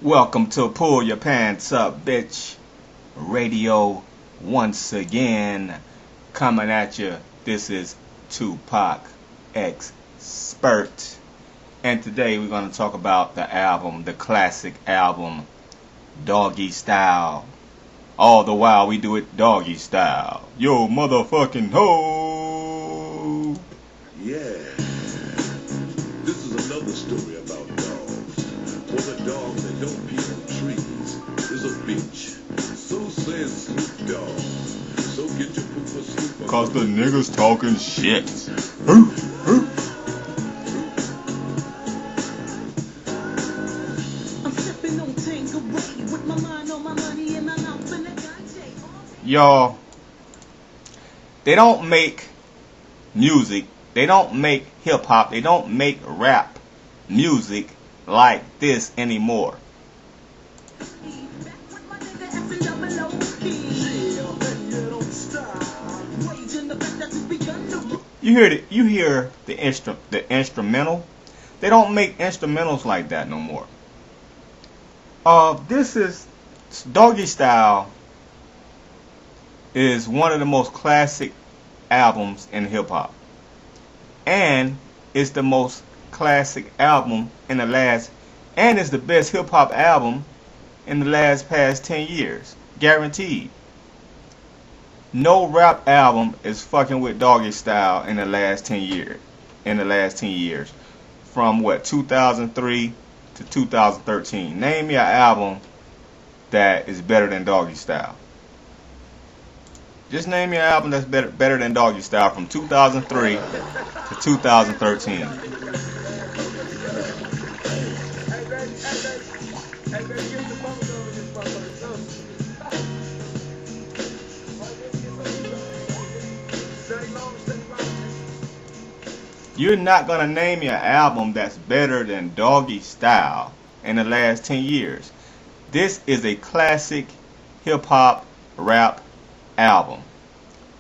Welcome to Pull Your Pants Up, Bitch Radio once again. Coming at you. This is Tupac Expert. And today we're going to talk about the album, the classic album, Doggystyle. All the while we do it doggy style. Yo, motherfucking ho! Yeah. This is another story about dogs. For the dog that don't pee on trees is a bitch. So says Snoop Dogg. So get your poop for Snoop. Cause the niggas talking shit. Y'all, they don't make music, they don't make hip hop, they don't make rap music like this anymore. You hear the instrumental. They don't make instrumentals like that no more. This is Doggystyle is one of the most classic albums in hip hop, and it's the most classic album in the last, and it's the best hip hop album in the past 10 years, guaranteed. No rap album is fucking with Doggystyle in the last 10 years. From what, 2003 to 2013. Name me an album that is better than Doggystyle. Just name me an album that's better than Doggystyle from 2003 to 2013. You're not gonna name me an album that's better than Doggystyle in the last 10 years. This is a classic hip hop rap album.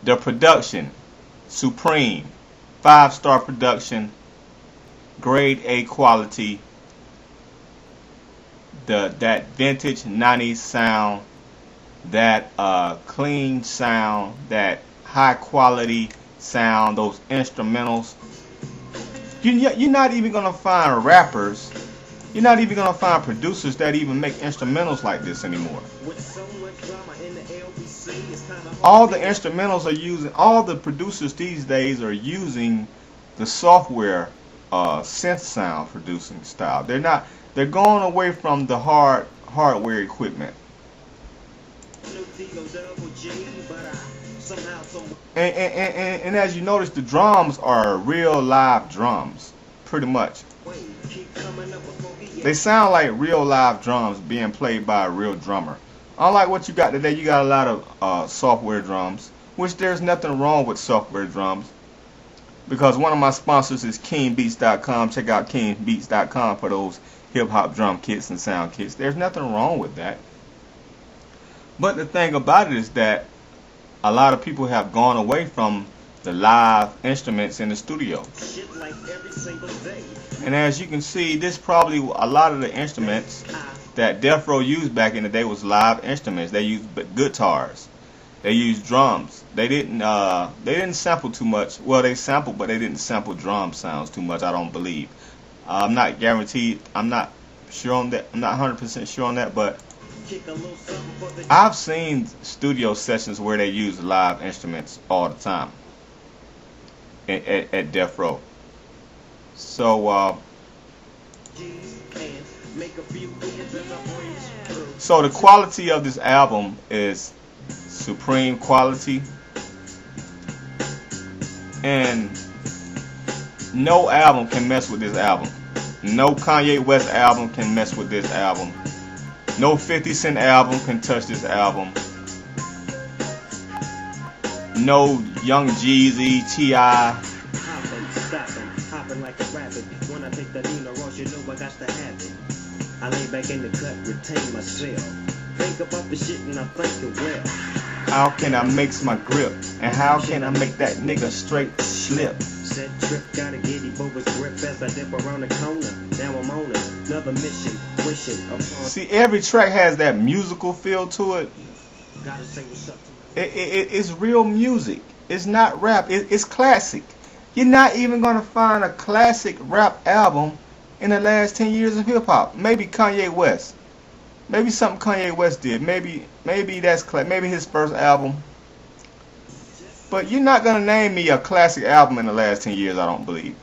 The production, supreme, 5-star production, grade A quality. That vintage 90s sound, that clean sound, that high quality sound, those instrumentals. You're not even gonna find rappers. You're not even gonna find producers that even make instrumentals like this anymore. All the instrumentals are using, all the producers these days are using the software synth sound producing style. They're going away from the hardware equipment. And as you notice, the drums are real live drums, pretty much. They sound like real live drums being played by a real drummer. Unlike what you got today, you got a lot of software drums, which there's nothing wrong with software drums, because one of my sponsors is KingBeats.com. Check out KingBeats.com for those hip-hop drum kits and sound kits. There's nothing wrong with that. But the thing about it is that a lot of people have gone away from the live instruments in the studio. And as you can see, this probably a lot of the instruments that Death Row used back in the day was live instruments. They used guitars, they used drums. They didn't sample too much. Well, they sampled, but they didn't sample drum sounds too much, I don't believe. I'm not guaranteed. I'm not sure on that. I'm not 100% sure on that, but I've seen studio sessions where they use live instruments all the time at Death Row. So the quality of this album is supreme quality, and no album can mess with this album. No Kanye West album can mess with this album. No 50 Cent album can touch this album. No Young Jeezy, T.I. I lay back in the cut, retain myself. Think about the shit and I'm thinking, well, how can I mix my grip? And how can I make that nigga straight slip? head trip, gotta get him over his grip as I dip around the corner. Now I'm on another mission, wishing upon. See, every track has that musical feel to it. Gotta say what's up to It's real music. It's not rap. It's classic. You're not even gonna find a classic rap album in the last 10 years of hip hop. Maybe Kanye West. Maybe something Kanye West did. Maybe that's maybe his first album. But you're not gonna name me a classic album in the last 10 years. I don't believe.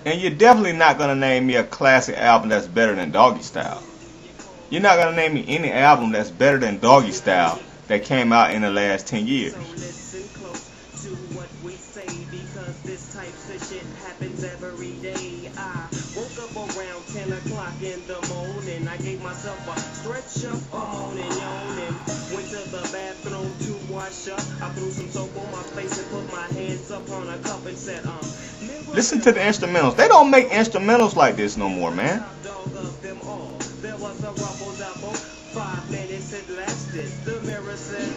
And you're definitely not gonna name me a classic album that's better than Doggystyle. You're not gonna name me any album that's better than Doggystyle that came out in the last 10 years. listen close to what we say, because this type of shit happens every day. I woke up around 10 o'clock in the morning. I gave myself a stretch up, moaning, yawning. Went to the bathroom to wash up. I threw some soap on my face and put my hands up on a cup and said, Listen to the instrumentals. They don't make instrumentals like this no more, man. There was a rumble double. 5 minutes it lasted. The mirror said,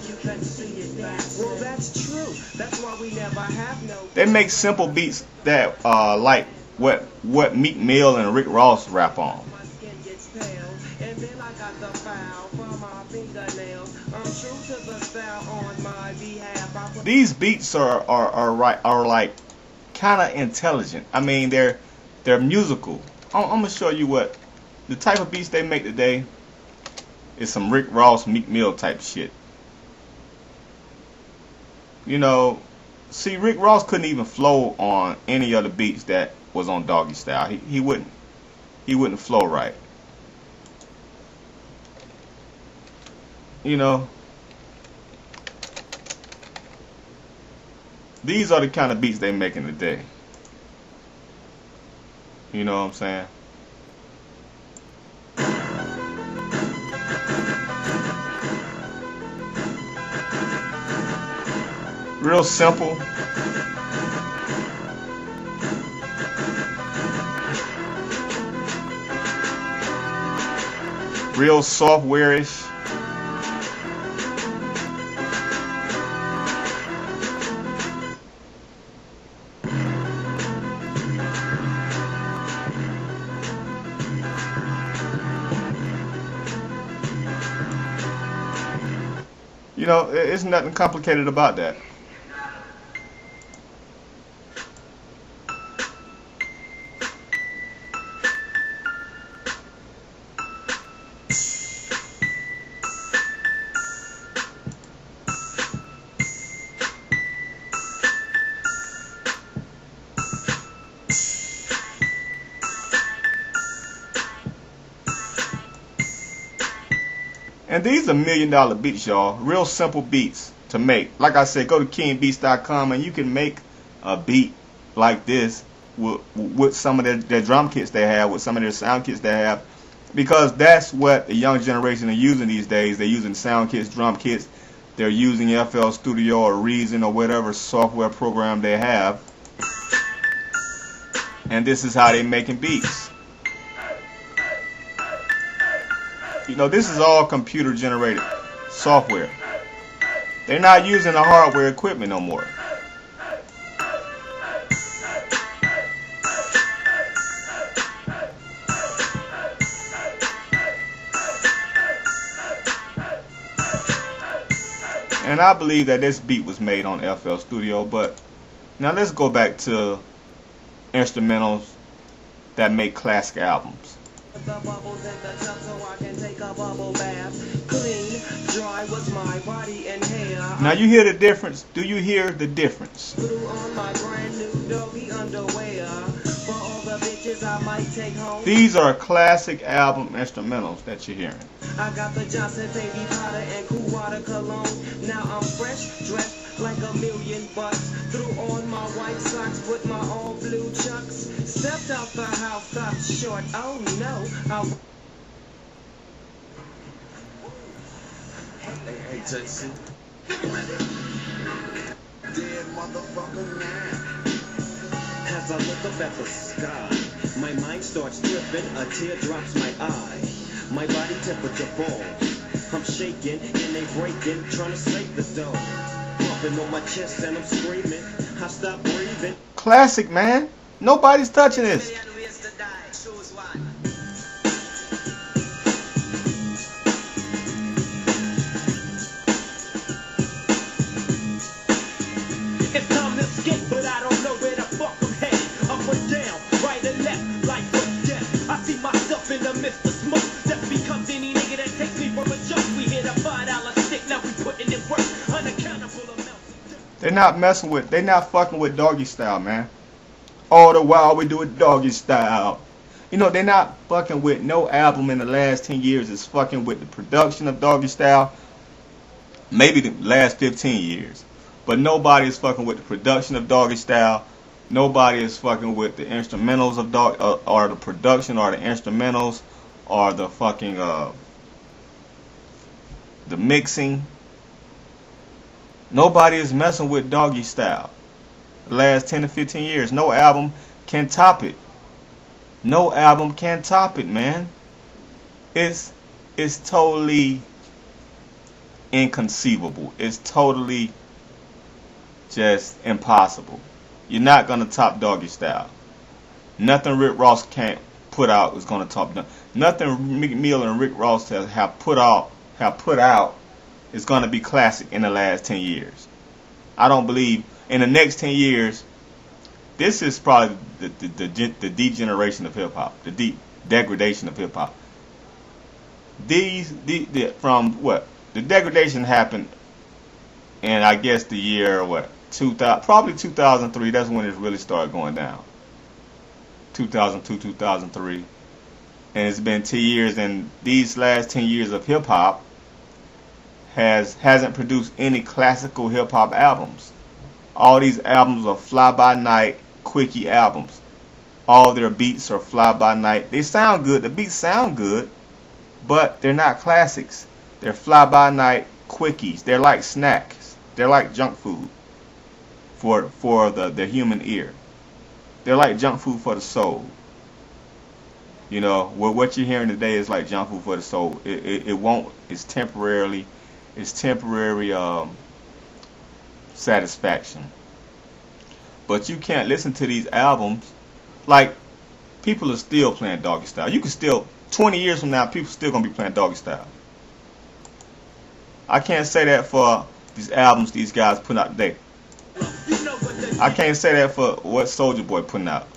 you can see it back. Well, that's true. That's why we never have no. They make simple beats that like what Meek Mill and Rick Ross rap on. My skin gets pale, and then I got the foul from my fingernails. I'm true to the style on my behalf. These beats are like kind of intelligent. I mean, they're musical. I'm gonna show you what the type of beats they make today is some Rick Ross, Meek Mill type shit. You know, see, Rick Ross couldn't even flow on any other beats that was on Doggystyle. He wouldn't flow right. You know, these are the kind of beats they making today. You know what I'm saying? Real simple. Real software-ish. You know, it's nothing complicated about that. And these are $1 million beats, y'all. Real simple beats to make. Like I said, go to kingbeats.com and you can make a beat like this with some of their drum kits they have, with some of their sound kits they have. Because that's what the young generation are using these days. They're using sound kits, drum kits. They're using FL Studio or Reason or whatever software program they have. And this is how they're making beats. You know, this is all computer generated software. They're not using the hardware equipment no more. And I believe that this beat was made on FL Studio, but now let's go back to instrumentals that make classic albums. The bubbles in the tub so I can take a bubble bath. Clean, dry was my body and hair. Now you hear the difference? Do you hear the difference? Threw on my brand new doggy underwear. For all the bitches I might take home. These are classic album instrumentals that you're hearing. I got the Johnson baby powder and cool water cologne. Now I'm fresh, dressed like $1 million bucks. Threw on my white socks, put my all blue chucks. Stepped out the house, stopped short. Oh no, Hey, Jason. Dead motherfucker now. as I look up at the sky, my mind starts tripping, a tear drops my eye. My body temperature falls. I'm shaking and they breaking, trying to save the dough. jumping on my chest and I'm screaming. I stop breathing. Classic, man. Nobody's touching this. It's time to escape, but I don't know where the fuck I'm headed. Up or down, right or left, life or death. I see myself in the midst of smoke. Death becomes any nigga that takes me from a joke. We hit a $5 stick, now we putting it work. Unaccountable amounts of death. They're not fucking with Doggystyle, man. All the while we do it Doggystyle. You know, they're not fucking with no album in the last 10 years is fucking with the production of Doggystyle. Maybe the last 15 years. But nobody is fucking with the production of Doggystyle. Nobody is fucking with the instrumentals of or the production or the instrumentals or the fucking the mixing. Nobody is messing with Doggystyle. The last 10 to 15 years, no album can top it. No album can top it, man. It's totally inconceivable. It's totally just impossible. You're not gonna top Doggystyle. Nothing Rick Ross can't put out is gonna top them. Nothing Meek Mill and Rick Ross have put out is gonna be classic in the last 10 years. I don't believe in the next 10 years. This is probably the degeneration of hip hop, the degradation of hip hop. From what the degradation happened, and I guess the year what 2000, probably 2003. That's when it really started going down. 2002, 2003, and it's been 10 years. And these last 10 years of hip hop hasn't produced any classical hip hop albums. All these albums are fly by night, quickie albums. All their beats are fly by night. They sound good. The beats sound good, but they're not classics. They're fly by night quickies. They're like snacks. They're like junk food for the human ear. They're like junk food for the soul. You know, what you're hearing today is like junk food for the soul. It won't. It's temporary satisfaction. But you can't listen to these albums. Like, people are still playing Doggystyle. You can still, 20 years from now, people still gonna be playing Doggystyle. I can't say that for these albums these guys putting out today. I can't say that for what Soulja Boy putting out.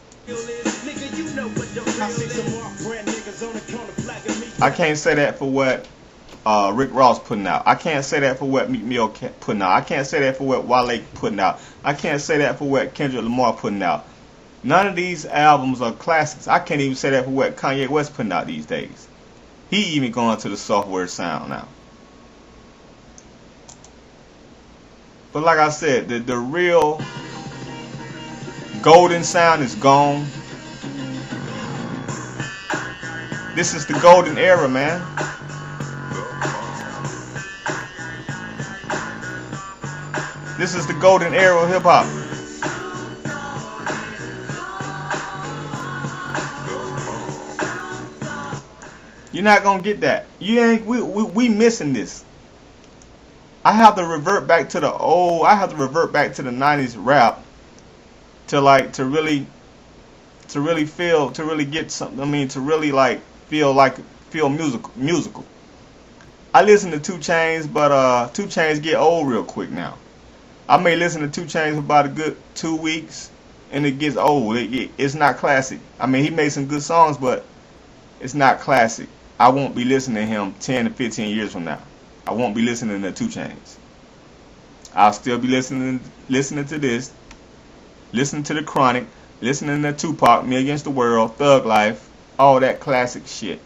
I can't say that for what Rick Ross putting out. I can't say that for what Meek Mill putting out. I can't say that for what Wale putting out. I can't say that for what Kendrick Lamar putting out. None of these albums are classics. I can't even say that for what Kanye West putting out these days. He even going to the software sound now. But like I said, the real golden sound is gone. This is the golden era, man. This is the golden era of hip hop. You're not gonna get that. You ain't. We missing this. I have to revert back to the old. I have to revert back to the '90s rap to really feel, to really get something. I mean, to really feel musical. I listen to 2 Chainz, but 2 Chainz get old real quick now. I may listen to 2 Chainz for about a good 2 weeks, and it gets old. It's not classic. I mean, he made some good songs, but it's not classic. I won't be listening to him 10 to 15 years from now. I won't be listening to 2 Chainz. I'll still be listening to this, listening to the Chronic, listening to Tupac, Me Against the World, Thug Life, all that classic shit.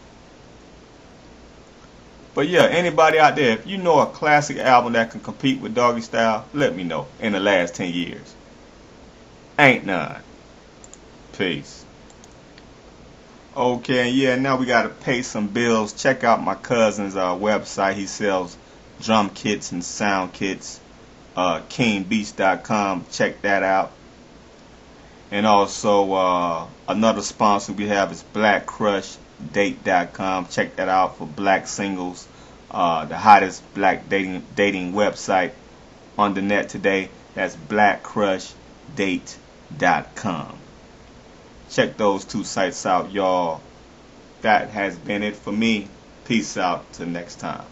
But yeah, anybody out there, if you know a classic album that can compete with Doggystyle, let me know in the last 10 years. Ain't none. Peace. Okay, yeah, now we gotta pay some bills. Check out my cousin's website. He sells drum kits and sound kits. KingBeats.com. Check that out. And also another sponsor we have is BlackCrushDate.com. Check that out for black singles. The hottest black dating website. on the net today. That's blackcrushdate.com. Check those two sites out, y'all. That has been it for me. Peace out till next time.